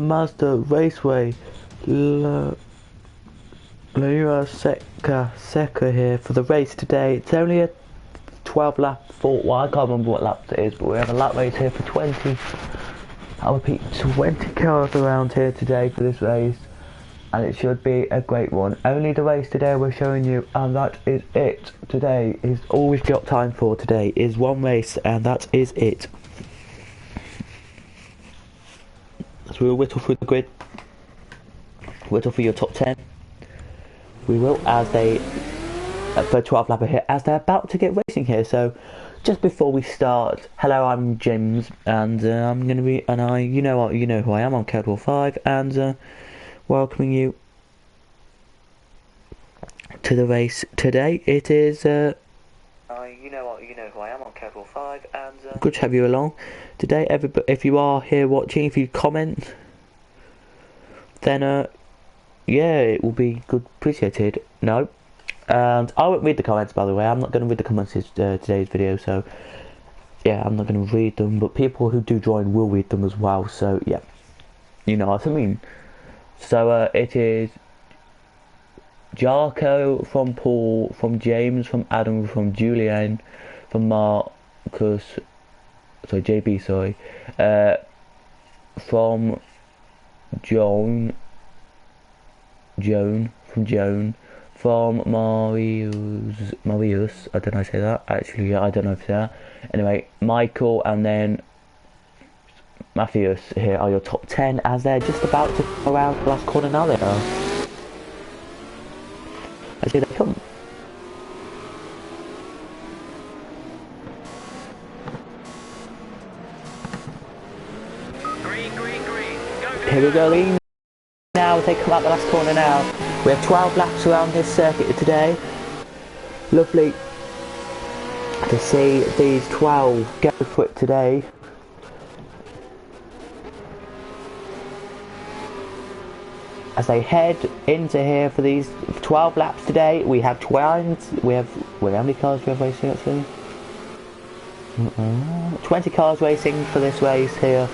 Mazda Raceway. Lira Seca here for the race today. It's only a 12 lap fault. Well, I can't remember what lap it is, but we have a lap race here for 20. I'll repeat, 20 cars around here today for this race, and it should be a great one. Only the race today we're showing you, and that is it. Today is all we've got time for. Today is one race, and that is it. So we'll whittle through the grid, whittle for your top 10. We will, as they for 12 lap here, as they're about to get racing here. So just before we start, hello, I'm James, and I'm going to be, you know who I am. I'm Cadwell5, and welcoming you to the race today. It is you know who I am. I'm Cadwell5, and good to have you along today. Everybody, if you are here watching, if you comment, then yeah, it will be good, appreciated. No, and I won't read the comments, by the way. I'm not going to read the comments in today's video, so yeah, I'm not going to read them, but people who do join will read them as well, so yeah, you know what I mean. So it is Jarko, from Paul, from James, from Adam, from Julian, from Marcus, sorry, JB, sorry, from Joan, from Joan, from Marius, I don't know how to say that, actually, I don't know if I say that, anyway, Michael, and then Matthias. Here are your top 10, as they're just about to go around the last corner. Now they are, as here they come. Green, go, Here we go, Lee. Now they come out the last corner now. We have 12 laps around this circuit today. Lovely to see these 12 go for it today. As they head into here for these 12 laps today, we have 12. Wait, how many cars do we have racing actually? 20 cars racing for this race here.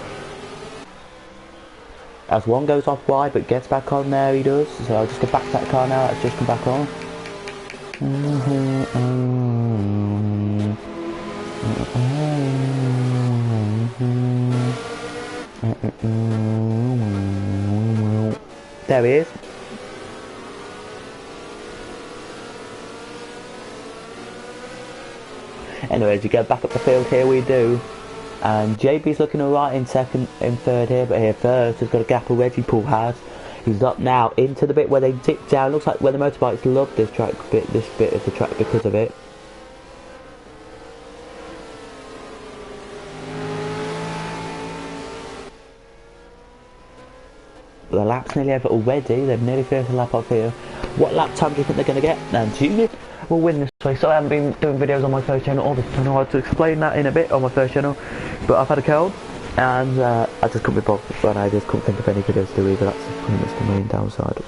As one goes off wide but gets back on, there he does. So I'll just go back to that car now, let's just come back on. There he is. Anyway, as you get back up the field, here we do. And JB's looking alright in second, in third here, but here first has got a gap already. Paul has. He's up now into the bit where they dip down. Looks like where the motorbikes love this bit of the track because of it. The lap's nearly over already. They've nearly finished the lap up here. What lap time do you think they're going to get? And Junior will win this race. So I haven't been doing videos on my first channel all the time. I had to explain that in a bit on my first channel. But I've had a cold, and I just couldn't be bothered, and I just couldn't think of any videos to do either. That's pretty much the main downside.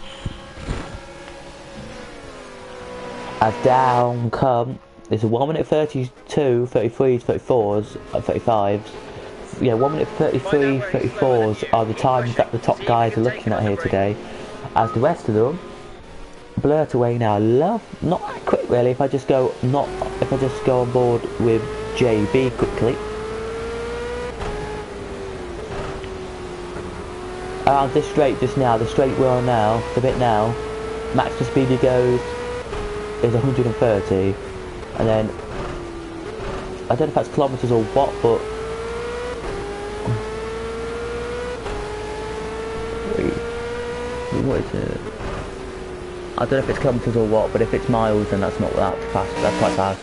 As down come, it's a 1 minute 32, 33s, 34s, 35s. Yeah, 1 minute 33, 34s are the times that the top guys are looking at here today. As the rest of them blurt away now. Not quick really. If I just go on board with JB quickly. Around this straight just now, the straight we're on now, the bit now, max for speed he goes is 130, and then I don't know if that's kilometres or what, but what is it? I don't know if it's kilometres or what, but if it's miles, then that's not that fast. That's quite fast.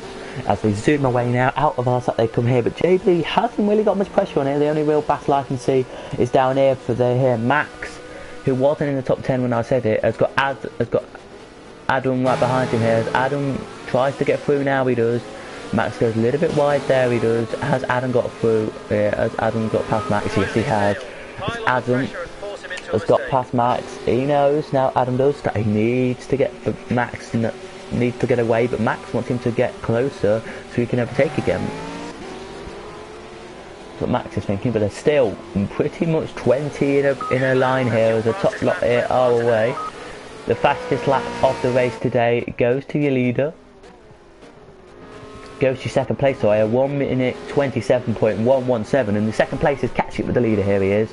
As they zoom away now, out of our sight they come here, but JB hasn't really got much pressure on here. The only real battle I can see is down here for Max, who wasn't in the top 10 when I said it, has got Adam right behind him here. As Adam tries to get through now, he does. Max goes a little bit wide there, he does. Has Adam got through? Yeah, has Adam got past Max? Yes, he has. Adam has got past Max. He knows now, Adam does, that he needs to get Max, needs to get away, but Max wants him to get closer so he can overtake again. That's what Max is thinking, but there's still pretty much 20 in a line here as the top lot here are away. The fastest lap of the race today goes to your leader. Goes to second place, so I have 1 minute 27.117, and the second place is catching up with the leader. Here he is.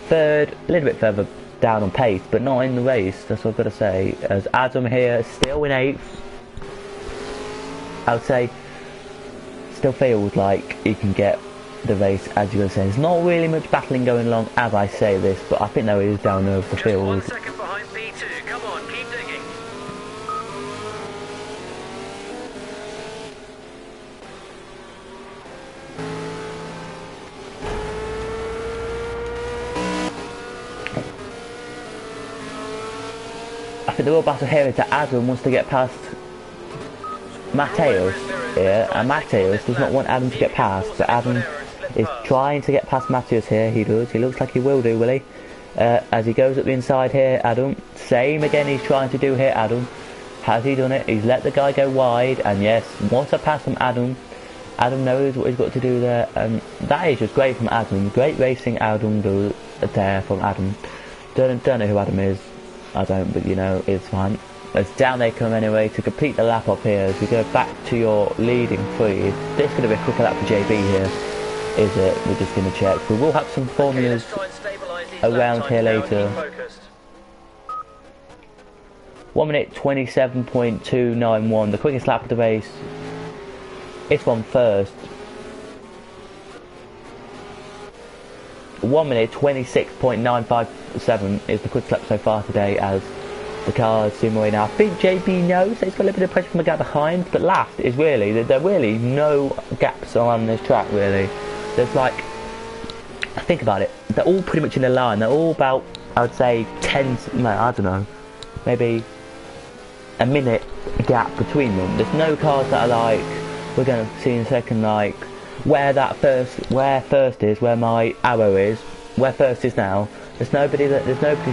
Third, a little bit further down on pace, but not in the race. That's what I've got to say. As Adam here, still in 8th. I would say, still feels like he can get the race, as you're going to say. There's not really much battling going along as I say this, but I think there is down over the field. 1 second behind P2. Come on, keep digging. I think the real battle here is that Adam wants to get past Mateus here, and Mateus does not want Adam to get past, but Adam is trying to get past Mateus here. He does. He looks like he will do, will he? As he goes up the inside here, Adam. Same again he's trying to do here, Adam. Has he done it? He's let the guy go wide, and yes, once I pass from Adam, Adam knows what he's got to do there, and that is just great from Adam. Great racing Adam there from Adam. Don't know who Adam is. I don't, but you know, it's fine. As down they come anyway to complete the lap up here as we go back to your leading 3. This could have been a quicker lap for JB here, is it? We're just going to check. We will have some formulas around here later. 1 minute 27.291, the quickest lap of the race. It's one first. 1 minute 26.957 is the quickest lap so far today as the cars zoom away now. I think JB knows that he's got a little bit of pressure from the gap behind, but last is really, there are really no gaps on this track really. There's like, think about it, they're all pretty much in a line. They're all about, I would say, 10, I don't know, maybe a minute gap between them. There's no cars that are like, we're going to see in a second, like, where first is, where my arrow is, where first is now. There's nobody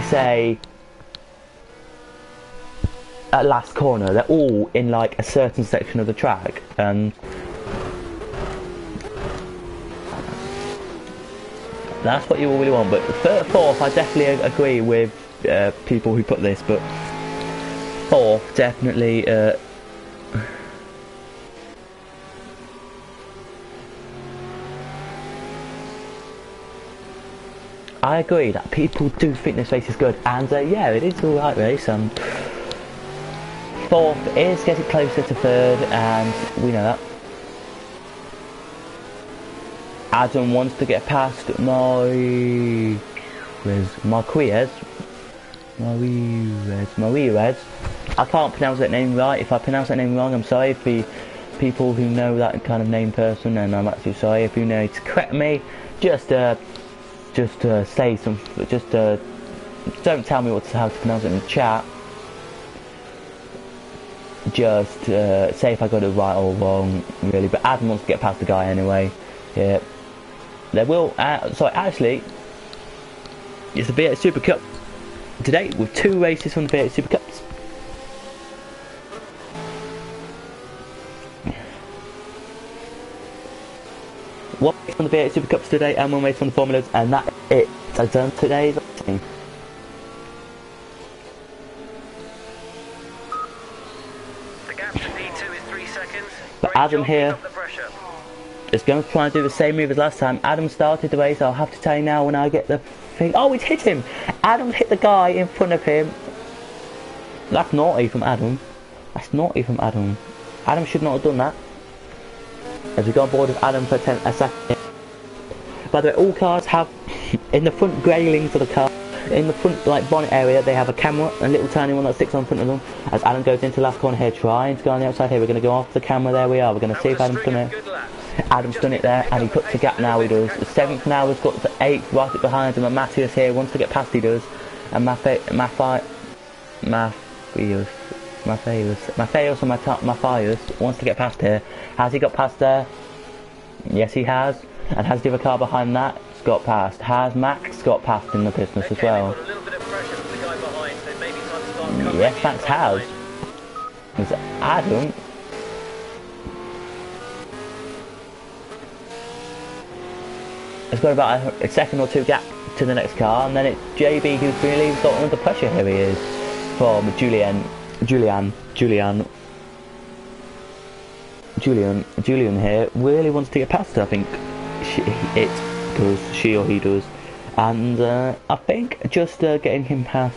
say at last corner. They're all in like a certain section of the track, and that's what you really want. But third, fourth, I definitely agree with people who put this, but fourth definitely. I agree that people do think this race is good, and yeah, it is an alright race. Fourth is getting closer to third, and we know that. Adam wants to get past Marquez. I can't pronounce that name right. If I pronounce that name wrong, I'm sorry. For people who know that kind of name person, and I'm actually sorry. If you know to correct me, just say some, don't tell me how to pronounce it in the chat. Just say if I got it right or wrong, really. But Adam wants to get past the guy anyway. Yeah, there will. Sorry, actually, it's the V8 Super Cup today with 2 races from the V8 Super Cups. One race from the V8 Super Cups today and 1 race from the Formulas, and that's it. I've done today's racing. The gap to P2 is 3 seconds. But Adam here is going to try and do the same move as last time. Adam started the race. I'll have to tell you now when I get the thing. Oh, he's hit him. Adam's hit the guy in front of him. That's naughty from Adam. That's naughty from Adam. Adam should not have done that. As we go on board with Adam for a second. By the way, all cars have, in the front grailing for the car, in the front like bonnet area, they have a camera, a little tiny one that sticks on front of them. As Adam goes into the last corner here, trying to go on the outside here, we're going to go off the camera, there we are, we're going to see if Adam's done it. Adam's done it there, and he cuts the gap now, he does. The 7th now has got the 8th right up behind him, and Matthias here wants to get past, he does. And Matthias wants to get past here. Has he got past there? Yes, he has. And has the other car behind that got past? Has Max got past in the business as well? Yes, Max has. There's Adam. It's got about a second or two gap to the next car, and then it's JB who's really got under pressure. Here he is from Julian here really wants to get past her. I think she or he does, and I think just getting him past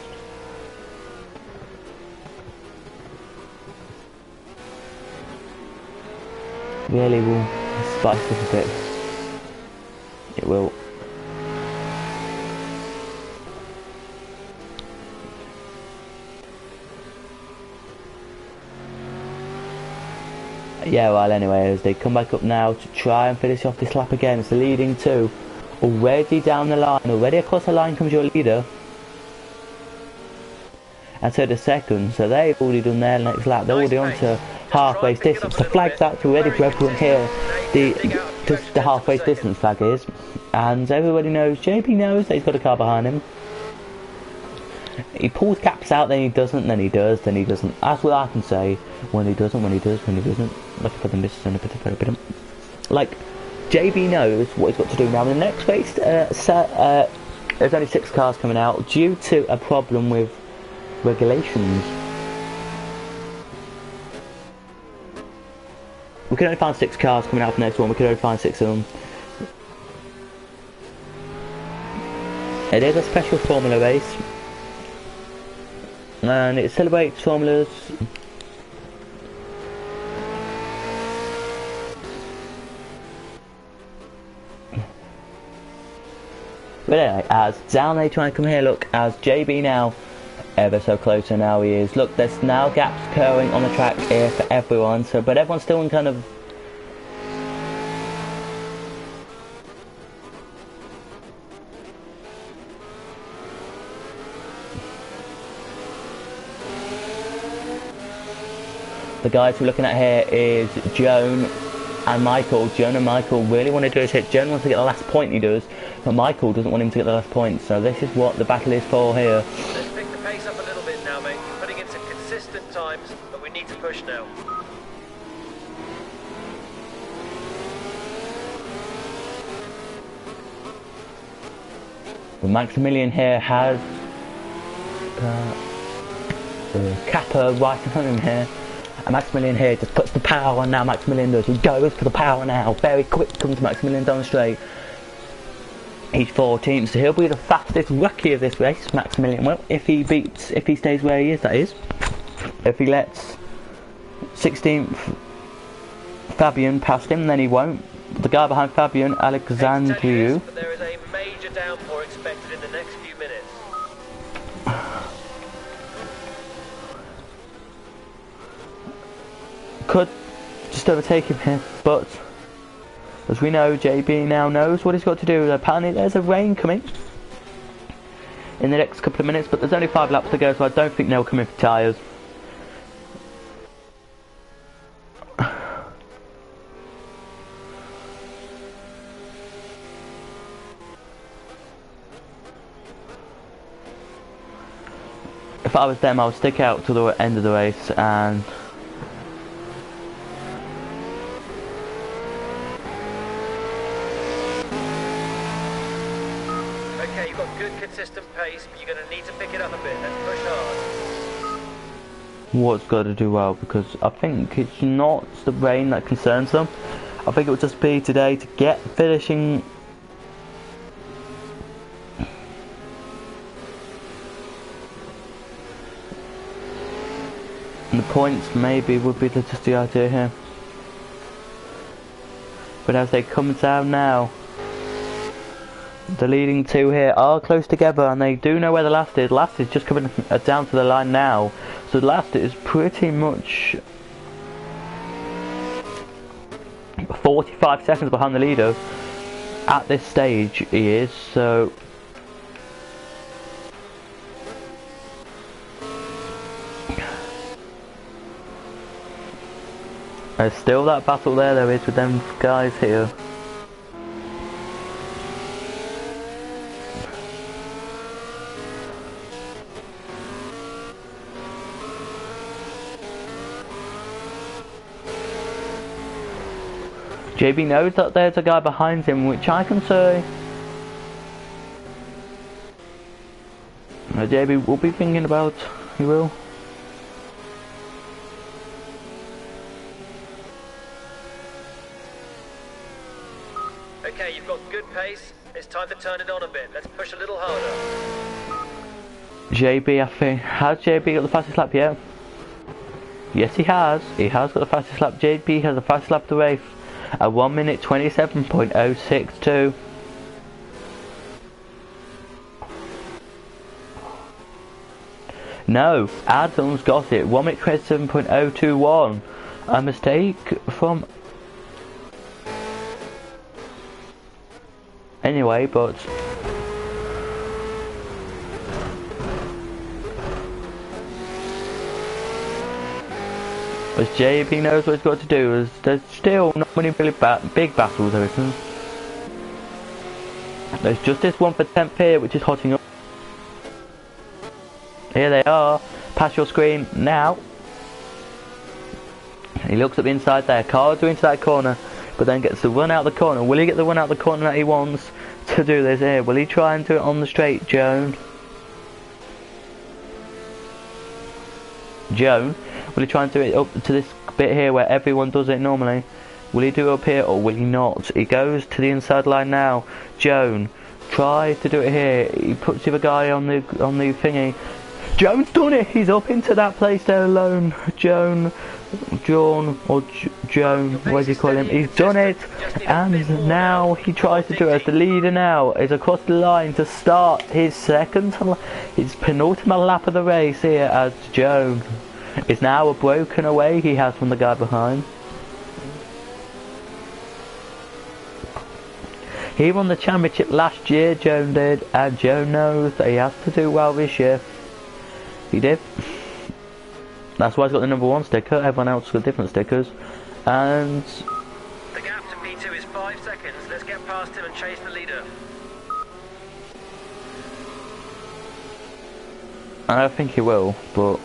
really will spice this a bit. It will. Yeah, well, anyway, as they come back up now to try and finish off this lap again. It's the leading two. Already down the line, already across the line comes your leader. And so the second, so they've already done their next lap. They're already on to halfway distance. The flag's actually ready for everyone here. The halfway distance flag is. And everybody knows, JB knows that he's got a car behind him. He pulls gaps out, then he doesn't, then he does, then he doesn't. That's what I can say. When he doesn't, when he does, when he doesn't. Like, JB knows what he's got to do now. In the next race, there's only 6 cars coming out due to a problem with regulations. We can only find 6 cars coming out for the next one. We can only find 6 of them. It is a special Formula race, and it celebrates formulas. But anyway, as down they try and come here, look, as JB now ever so closer now he is. Look, there's now gaps occurring on the track here for everyone, so but everyone's still in kind of the guys we're looking at here is Joan and Michael. Joan and Michael really want to do his hit. Joan wants to get the last point, he does, but Michael doesn't want him to get the last point, so this is what the battle is for here. Let's pick the pace up a little bit now, mate. You're putting in some consistent times, but we need to push now. Well, Maximilian here has Kappa right in front of him here. And Maximilian here just puts the power on now. Maximilian does. He goes for the power now. Very quick comes Maximilian down the straight. He's 14th, so he'll be the fastest rookie of this race, Maximilian. Well, if he stays where he is, that is. If he lets 16th Fabian past him, then he won't. The guy behind Fabian, Alexandriou. But there is a major downpour expected in the next few minutes. Could just overtake him here, but as we know, JB now knows what he's got to do. Apparently there's a rain coming in the next couple of minutes, but there's only 5 laps to go, so I don't think they'll come in for tyres. If I was them, I would stick out to the end of the race and Okay, you've got good consistent pace, but you're going to need to pick it up a bit. Let's push hard. what's got to do well, because I think it's not the rain that concerns them. I think it would just be today to get finishing. And the points maybe would be just the idea here. But as they come down now, the leading 2 here are close together, and they do know where the last is. Last is just coming down to the line now, so the last is pretty much 45 seconds behind the leader at this stage. He is, so there's still that battle there is with them guys here. JB knows that there's a guy behind him, which I can say JB will be thinking about, he will. Okay, you've got good pace. It's time to turn it on a bit. Let's push a little harder. JB, I think, has JB got the fastest lap yet? Yes, he has. He has got the fastest lap. JB has the fastest lap of the race at 1 minute 27.062. No, Adam's got it. 1 minute 27.021. A mistake from. Anyway, but. As JB knows what he's got to do, as there's still not many really big battles, there isn't. There's just this one for 10th here, which is hotting up. Here they are, past your screen now. He looks at the inside there, cars are into that corner, but then gets the run out the corner. Will he get the run out the corner that he wants to do this here? Will he try and do it on the straight, Joan? Will he try and do it up to this bit here where everyone does it normally? Will he do it up here or will he not? He goes to the inside line now. Joan, try to do it here. He puts the other guy on the thingy. Joan's done it. He's up into that place there alone. Joan, what do you call him? He's done it, and now he tries to do it as the leader. Now is across the line to start his his penultimate lap of the race here as Joan. It's now a broken away he has from the guy behind. He won the championship last year, Joan did, and Joan knows that he has to do well this year. He did. That's why he's got the number 1 sticker. Everyone else got different stickers. And the gap to P2 is 5 seconds. Let's get past him and chase the leader. I don't think he will, but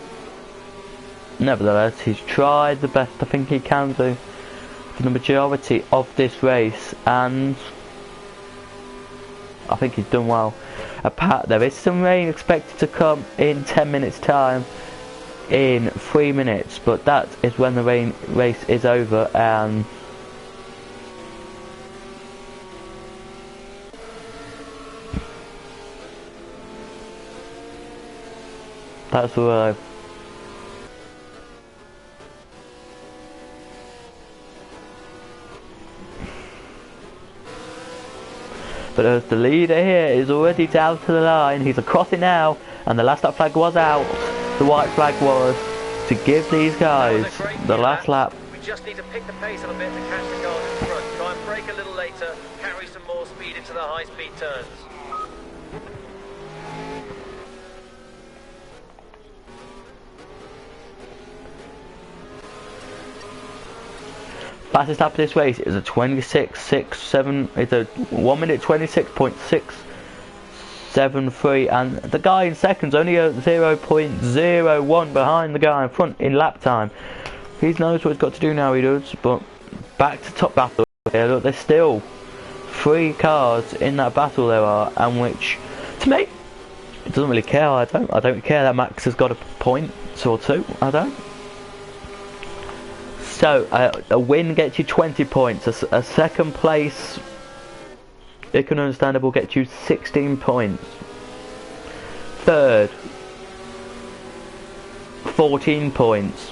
nevertheless, he's tried the best I think he can do for the majority of this race, and I think he's done well. There is some rain expected to come in 10 minutes time, in 3 minutes, but that is when the race is over, and that's where but as the leader here is already down to the line, he's across it now, and the last lap flag was out. The white flag was to give these guys the last lap. We just need to pick the pace up a bit to catch the cars in front. Try and brake a little later, carry some more speed into the high-speed turns. Fastest lap of this race is a 26.67. It's a 1 minute 26.673, and the guy in second's only a 0.01 behind the guy in front in lap time. He knows what he's got to do now. He does. But back to top battle here. Look, there's still 3 cars in that battle there are, and which to me it doesn't really care. I don't care that Max has got a point or 2. I don't. So, a win gets you 20 points, a second place, it can understandable, get you 16 points. Third, 14 points.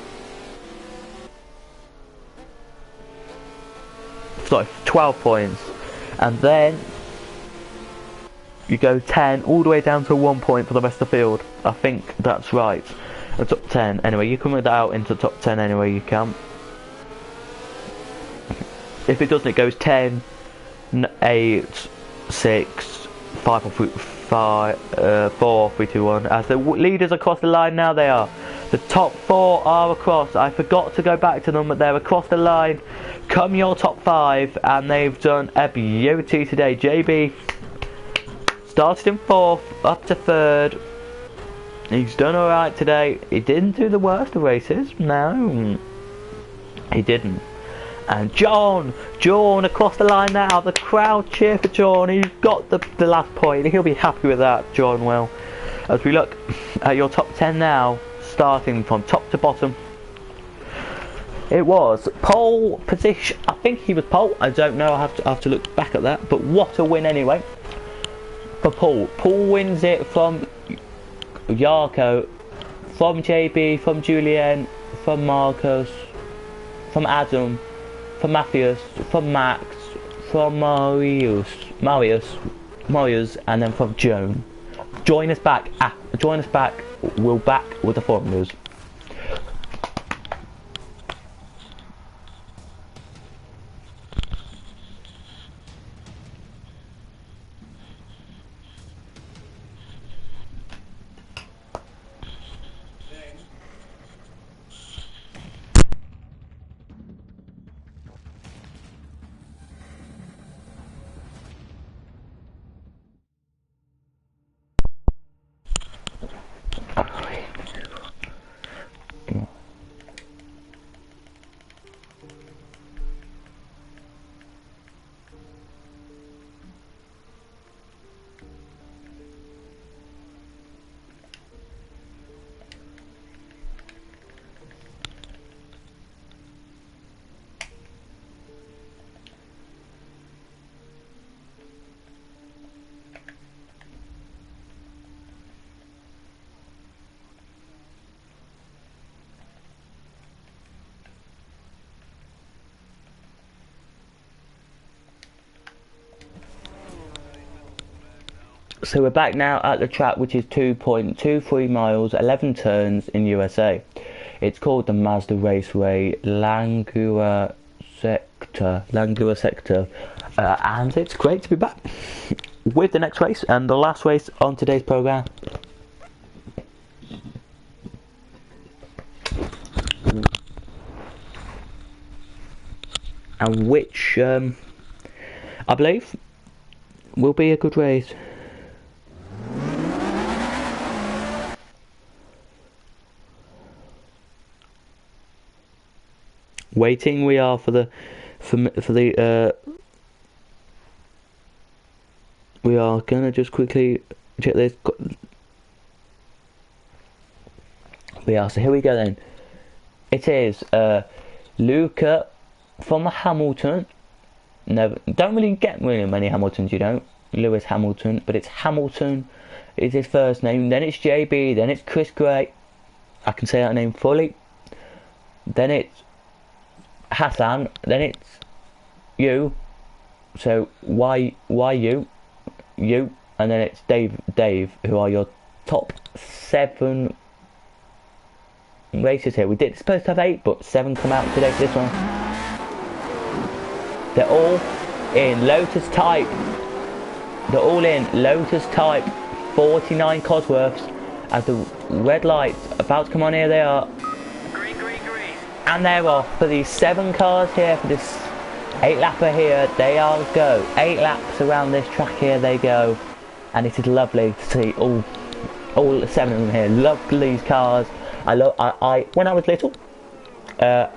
Sorry, 12 points. And then, you go 10 all the way down to 1 point for the rest of the field. I think that's right. The top 10, anyway, you can work that out into the top 10 anyway you can. If it doesn't, it goes 10, 8, 6, 5, 4, 3, 2, 1. As the leaders across the line now, they are. The top 4 are across. I forgot to go back to them, but they're across the line. Come your top 5, and they've done a beauty today. JB started in 4th, up to 3rd. He's done alright today. He didn't do the worst of races. No, he didn't. And John across the line now. The crowd cheer for John. He's got the last point. He'll be happy with that, John will. As we look at your top 10 now, starting from top to bottom, it was pole position. I think he was pole. I don't know. I have to look back at that. But what a win anyway for Paul. Paul wins it from Yarko, from JB, from Julien, from Marcus, from Adam, from Matthias, from Max, from Marius, and then from Joan. Join us back. We're back with the formulas. So we're back now at the track, which is 2.23 miles, 11 turns in USA. It's called the Mazda Raceway Langua Sector, and it's great to be back with the next race and the last race on today's program. And which I believe will be a good race. Waiting we are for the we are gonna just quickly check this. So here we go then. It is Luca from Hamilton. Never, don't really get really many Hamiltons, you don't. Lewis Hamilton, but it's Hamilton is his first name. Then it's JB. Then it's Chris Gray. I can say that name fully. Then it's Hassan, then it's you, so why you, and then it's Dave, who are your top 7 races here. We did supposed to have 8, but 7 come out today for this one. They're all in Lotus type. 49 Cosworths. As the red lights about to come on, here they are. And they're off for these 7 cars here, for this 8 lapper here. They all go 8 laps around this track here. They go, and it is lovely to see all 7 of them here. Love these cars. I when I was little, I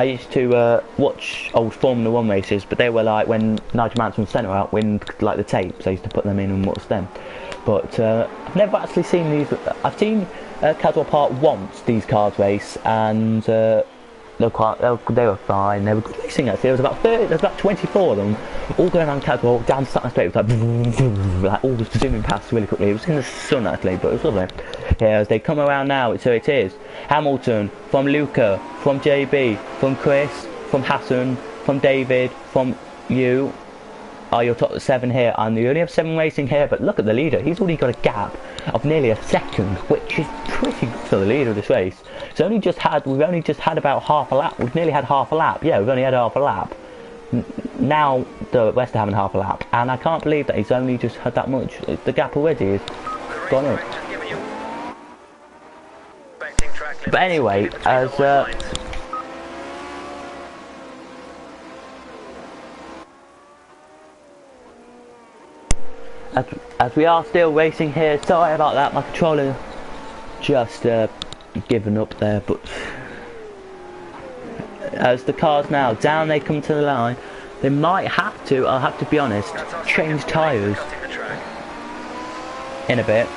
used to watch old Formula 1 races, but they were like when Nigel Mansell was centre out, when like the tapes. I used to put them in and watch them. But I've never actually seen these. I've seen Caswell Park once, these cars race, and they were fine. They were good racing actually. There was about 24 of them, all going around Caswell, down Sutton Straight. It was like all zooming past really quickly. It was in the sun actually, but it was lovely. Yeah, as they come around now, so it is Hamilton, from Luca, from JB, from Chris, from Hassan, from David, from you. Are your top 7 here, and you only have 7 racing here, but look at the leader. He's already got a gap of nearly a second, which is pretty good for the leader of this race. We've only just had about half a lap. We've nearly had half a lap. Yeah, we've only had half a lap. Now the rest are having half a lap, and I can't believe that he's only just had that much. The gap already is gone up. But anyway, as we are still racing here, sorry about that, my controller just given up there, but as the cars now down, they come to the line. They might have I'll have to be honest, That's our change second tyres cutting the track. in a bit.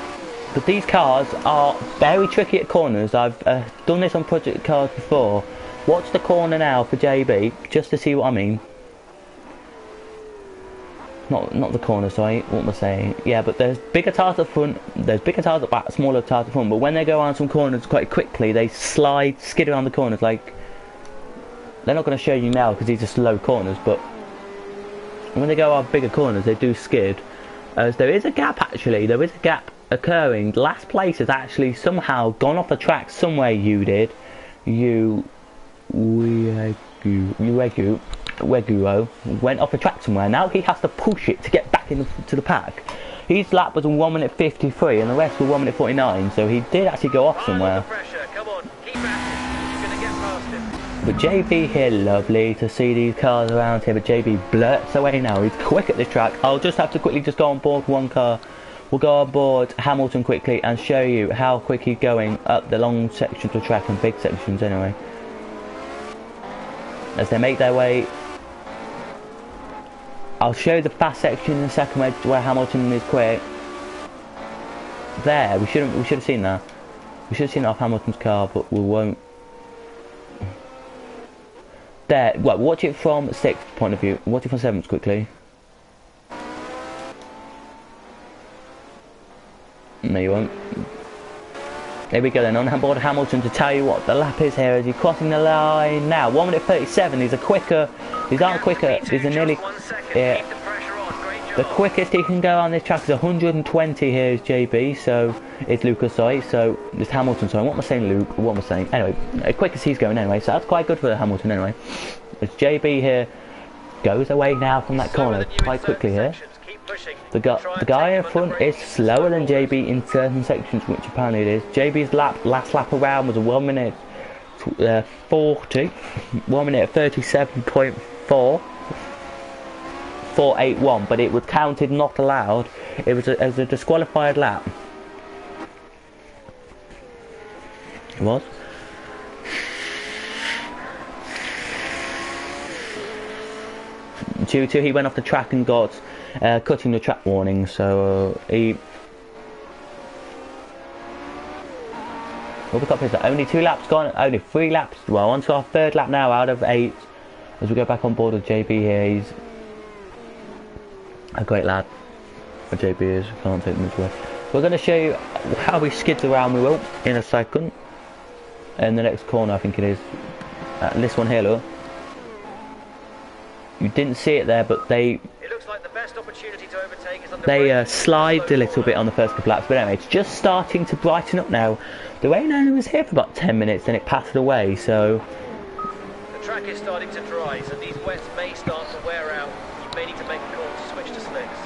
But these cars are very tricky at corners. I've done this on project cars before. Watch the corner now for JB, just to see what I mean. Not the corner, sorry, what am I saying? Yeah, but there's bigger tyres at front, there's bigger tyres at back, smaller tyres at front, but when they go around some corners quite quickly, they skid around the corners, like... They're not going to show you now because these are slow corners, but... When they go around bigger corners, they do skid. As there is a gap, actually, there is a gap occurring. Last place has actually somehow gone off the track somewhere, Weguo went off the track somewhere. Now he has to push it to get back into the pack. His lap was 1 minute 53 and the rest were 1 minute 49, so he did actually go off somewhere. Come on, keep at it. You're gonna get past him. But JB here, lovely to see these cars around here, but JB blurts away now. He's quick at this track. I'll just have to quickly just go on board one car. We'll go on board Hamilton quickly and show you how quick he's going up the long sections of track and big sections anyway. As they make their way, I'll show you the fast section in a second where Hamilton is quick. There, we should have seen that. We should have seen it off Hamilton's car, but we won't. There, well, watch it from 6th point of view. Watch it from 7th quickly. No, you won't. There we go then, on board Hamilton to tell you what the lap is here as he's crossing the line now. 1 minute 37, these aren't quicker, these are nearly, yeah, the quickest he can go on this track is 120 here is JB, so it's Lucas, sorry, so it's Hamilton, sorry, what am I saying Luke, what am I saying, anyway, as quick as he's going anyway, so that's quite good for Hamilton anyway. As JB here goes away now from that corner quite quickly here. The guy in front is slower than JB in certain sections, which apparently it is. JB's last lap around was a 1 minute 40, 1 minute 37.481, but it was counted not allowed. It was as a disqualified lap. It was. Due to he went off the track and got cutting the track warning, so he... World Cup is only 2 laps gone, only 3 laps, well on to our 3rd lap now out of 8 as we go back on board with JB here. He's a great lad, what JB is, can't take much away. We're going to show you how he skids around, we will, in a second, in the next corner I think it is, this one here, look. You didn't see it there, but they Like the best opportunity to overtake is on the slide a little bit on the first couple laps, but anyway, it's just starting to brighten up now. The rain only was here for about 10 minutes, then it passed away, so... The track is starting to dry, so these wets may start to wear out. You may need to make a call to switch to slicks.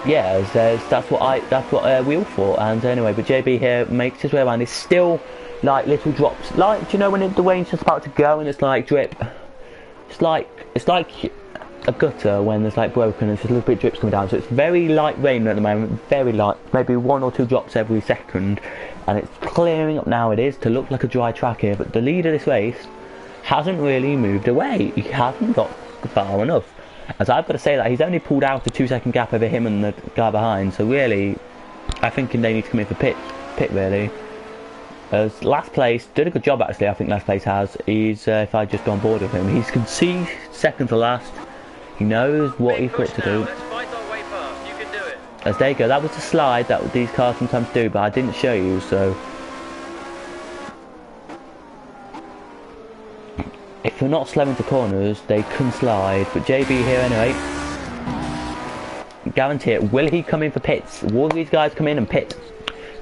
Yeah, that's what we all thought, and anyway, but JB here makes his way around. It's still, like, little drops. Like, do you know when the rain's just about to go and it's like drip? It's like a gutter when there's like broken and just a little bit of drips coming down, so it's very light rain at the moment, very light, maybe 1 or 2 drops every second, and it's clearing up now. It is to look like a dry track here, but the leader of this race hasn't really moved away. He hasn't got far enough, as I've got to say that he's only pulled out a 2-second gap over him and the guy behind, so really I think they need to come in for pit really. As last place did a good job actually, I think last place has. He's if I just go on board with him, he's can see second to last. He knows what he's got to do. As they go, that was the slide that these cars sometimes do, but I didn't show you, so... If you're not slow into corners, they can slide, but JB here anyway. Guarantee it. Will he come in for pits? Will these guys come in and pit?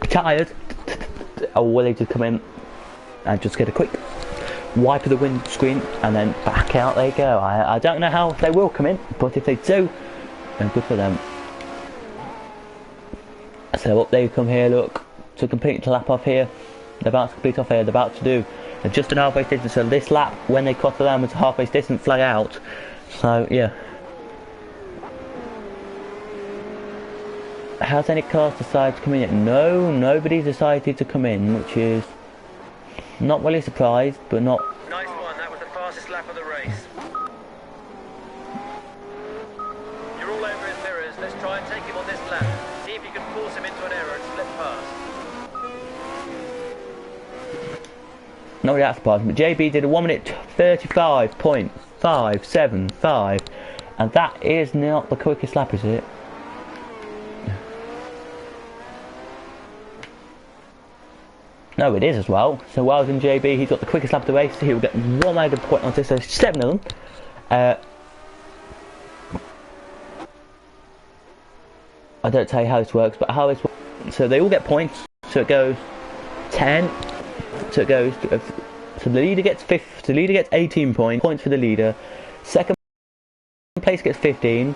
Tired? Or will he just come in and just get a quick wipe of the windscreen and then back out they go? I don't know how they will come in, but if they do, then good for them. So up they come here, look, to complete the lap off here. They're about to complete off here, they're about to do just an halfway distance. So this lap, when they cross the line, was a halfway distance flag out. So yeah. Has any cars decided to come in yet? No, nobody's decided to come in, which is not really surprised, but not... Nice one, that was the fastest lap of the race. Not really that surprising, but JB did a 1 minute 35.575, and that is not the quickest lap, is it? No, it is as well. So well done, JB. He's got the quickest lap of the race. He will get 100 points on this. So 7 of them. I don't tell you how this works, but how this works. So they all get points. So it goes 10. So it goes. So the leader gets 5. So the leader gets 18 points for the leader. Second place gets 15.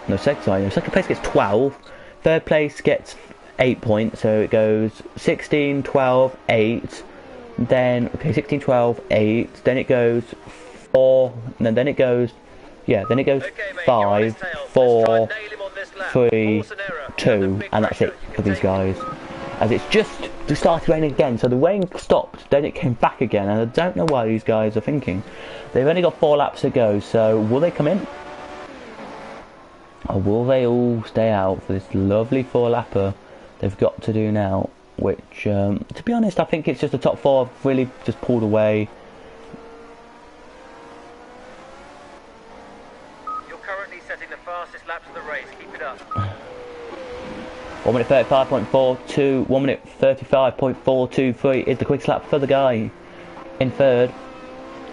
No, second place gets 12. Third place gets 8 points, so it goes 16, 12, 8, then, okay, 16, 12, 8, then it goes 4, and then it goes, yeah, then it goes 5, 4, 3, 2, and that's it for these guys. As it's just started raining again, so the rain stopped, then it came back again, and I don't know what these guys are thinking. They've only got 4 laps to go, so will they come in? Or will they all stay out for this lovely 4-lapper they've got to do now, which, to be honest, I think it's just the top 4 have really just pulled away. You're currently setting the fastest laps of the race. Keep it up. 1 minute 35.42, 1 minute 35.423 is the quickest lap for the guy in third.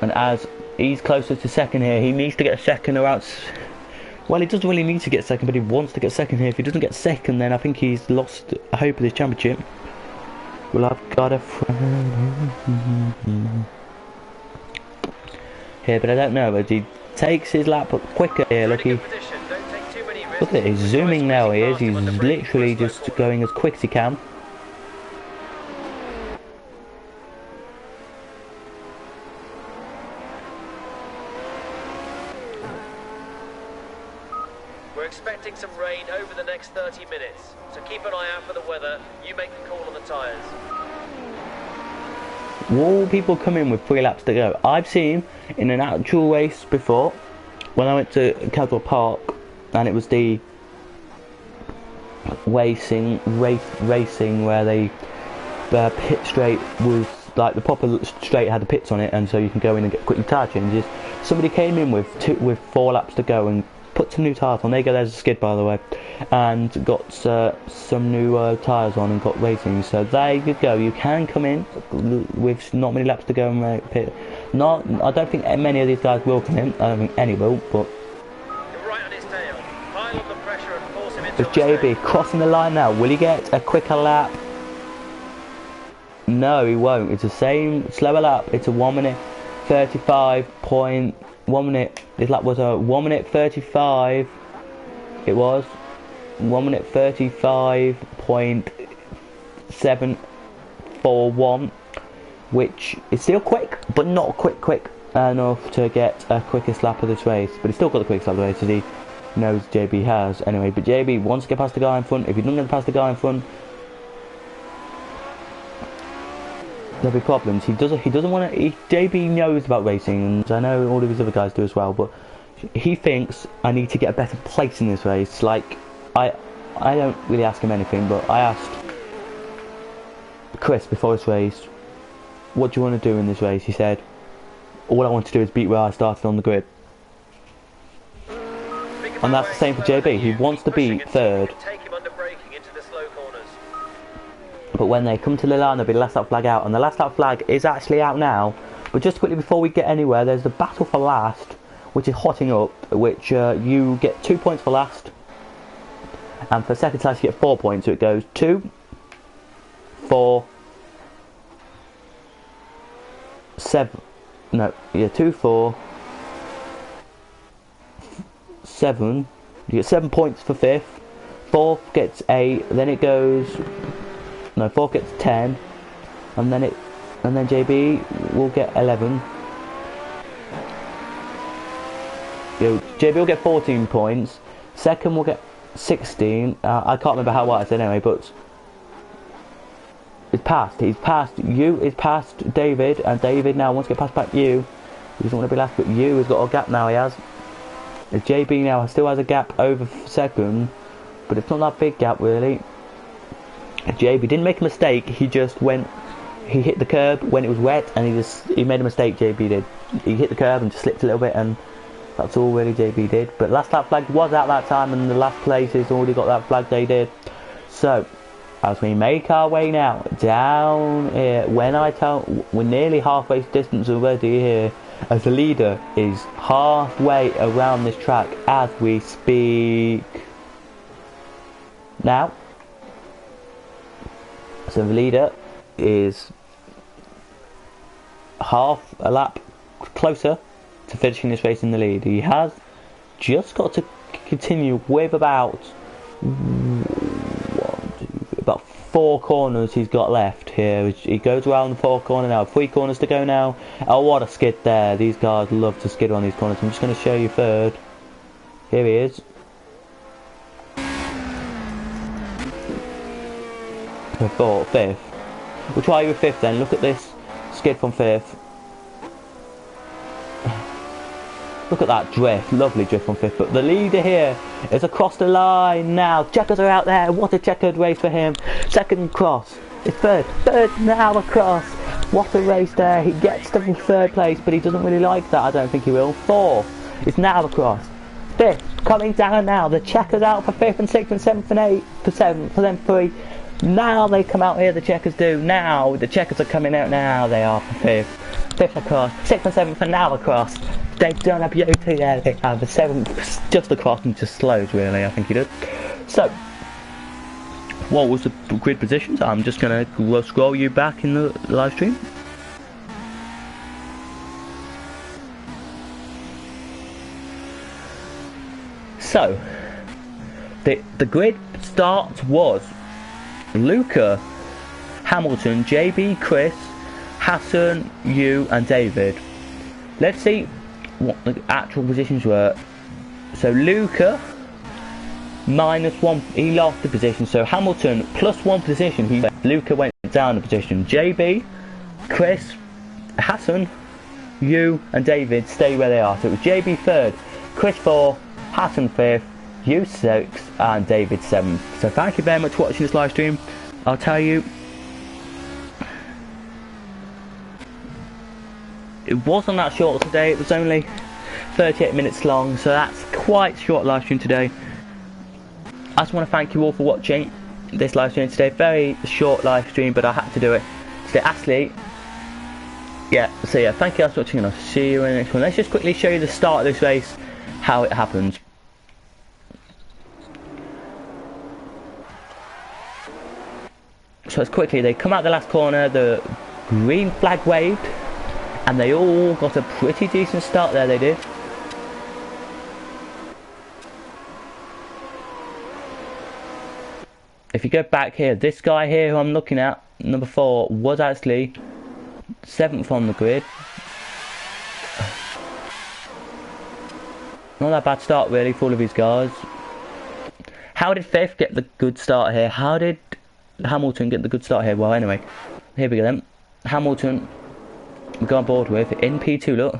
And as he's closer to second here, he needs to get a second or else... Well, he doesn't really need to get second, but he wants to get second here. If he doesn't get second, then I think he's lost hope of this championship. Well, I've got a friend here, but I don't know. But he takes his lap up quicker here. Look, look at it. He's zooming now. He is. He's literally just going as quick as he can. We're expecting some rain over the next 30 minutes, so keep an eye out for the weather. You make the call on the tyres. Will people come in with 3 laps to go? I've seen in an actual race before, when I went to Castle Park, and it was the racing where they pit straight was like the proper straight had the pits on it, and so you can go in and get quickly tyre changes. Somebody came in with 4 laps to go and put some new tyres on. There you go, there's a skid by the way, and got some new tyres on and got racing. So there you go, you can come in with not many laps to go and make pit. I don't think many of these guys will come in. I don't think any will, but You're right on his tail. Pile on the pressure and force him into with JB crossing the line now, will he get a quicker lap? No, he won't. It's the same slower lap. It's a 1 minute 35.1 minute. This lap was a 1 minute 35. It was 1 minute 35.741, which is still quick, but not quick enough to get a quickest lap of this race. But he's still got the quickest lap of the race, as he knows JB has anyway. But JB wants to get past the guy in front. If he doesn't get past the guy in front, there'll be problems. He doesn't want to. JB knows about racing, and I know all of his other guys do as well. But he thinks I need to get a better place in this race. Like I don't really ask him anything, but I asked Chris before this race, "What do you want to do in this race?" He said, "All I want to do is beat where I started on the grid." And that's the same for JB. He wants to beat third. But when they come to the line, there'll be the last lap flag out, and the last lap flag is actually out now. But just quickly before we get anywhere, there's the battle for last, which is hotting up, which you get 2 points for last, and for second place you get 4 points. So it goes 2, 4, 7. No, yeah, 2, 4, 7. You get 7 points for fifth. Fourth gets 8. Then it goes. No, fourth gets 10, and then JB will get 11. JB will get 14 points. Second will get 16. I can't remember how I said anyway, but it's passed. He's passed you. It's passed David, and David now wants to get past back you. He doesn't want to be last, but you has got a gap now. He has. JB now still has a gap over second, but it's not that big gap really. JB didn't make a mistake, he just went he hit the curb when it was wet, and he made a mistake. JB did. He hit the curb and just slipped a little bit, and that's all really JB did. But last lap flag was out that time, and the last place has already got that flag they did. So as we make our way now down here, when I tell we're nearly halfway distance already here, as the leader is halfway around this track as we speak now. So the leader is half a lap closer to finishing this race in the lead. He has just got to continue with about 4 corners he's got left here. He goes around the 4th corner now. 3 corners to go now. Oh, what a skid there. These guys love to skid on these corners. I'm just going to show you 3rd. Here he is. 4th, 5th. We'll try you with 5th then. Look at this skid from 5th. Look at that drift, lovely drift from 5th. But the leader here is across the line now. Checkers are out there. What a checkered race for him. 2nd cross. It's 3rd now across. What a race there. He gets to 3rd place, but he doesn't really like that. I don't think he will. 4th is now across. 5th coming down now. The checkers out for 5th and 6th and 7th and 8th for 7th for them 3. Now they come out here. The checkers do. Now the checkers are coming out now. They are for 5th. 5th across. 6th and 7th are now across. They've done a beauty there. They have the 7th just across and just slows really. I think he did. So what was the grid positions? I'm just going to scroll you back in the live stream. So the grid start was Luca, Hamilton, JB, Chris, Hassan, you and David. Let's see what the actual positions were. So Luca -1, he lost the position. So Hamilton +1 position, Luca went down a position. JB, Chris, Hassan, you and David stay where they are. So it was JB 3rd, Chris 4th, Hassan 5th, you 6th and David 7th. So thank you very much for watching this live stream. I'll tell you, it wasn't that short today. It was only 38 minutes long, so that's quite short live stream today. I just want to thank you all for watching this live stream today. Very short live stream, but I had to do it today. Ashley, yeah, so yeah, thank you guys for watching, and I'll see you in the next one. Let's just quickly show you the start of this race, how it happens. So as quickly, they come out the last corner, the green flag waved, and they all got a pretty decent start there, they did. If you go back here, this guy here who I'm looking at, number 4, was actually 7th on the grid. Not that bad start really for all of these guys. How did 5th get the good start here? How did Hamilton get the good start here? Well, anyway, here we go then. Hamilton, we go on board with in P2, look.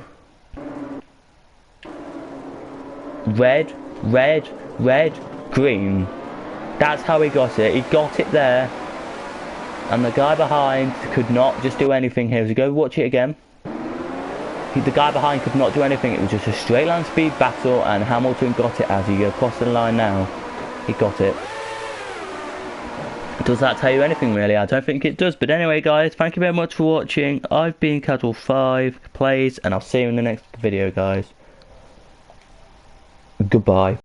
Red, red, red, green. That's how he got it. He got it there. And the guy behind could not just do anything here. As you go watch it again, the guy behind could not do anything. It was just a straight line speed battle, and Hamilton got it as he goes across the line now. He got it. Does that tell you anything really? I don't think it does. But anyway guys, thank you very much for watching. I've been Casual5 Plays, and I'll see you in the next video guys. Goodbye.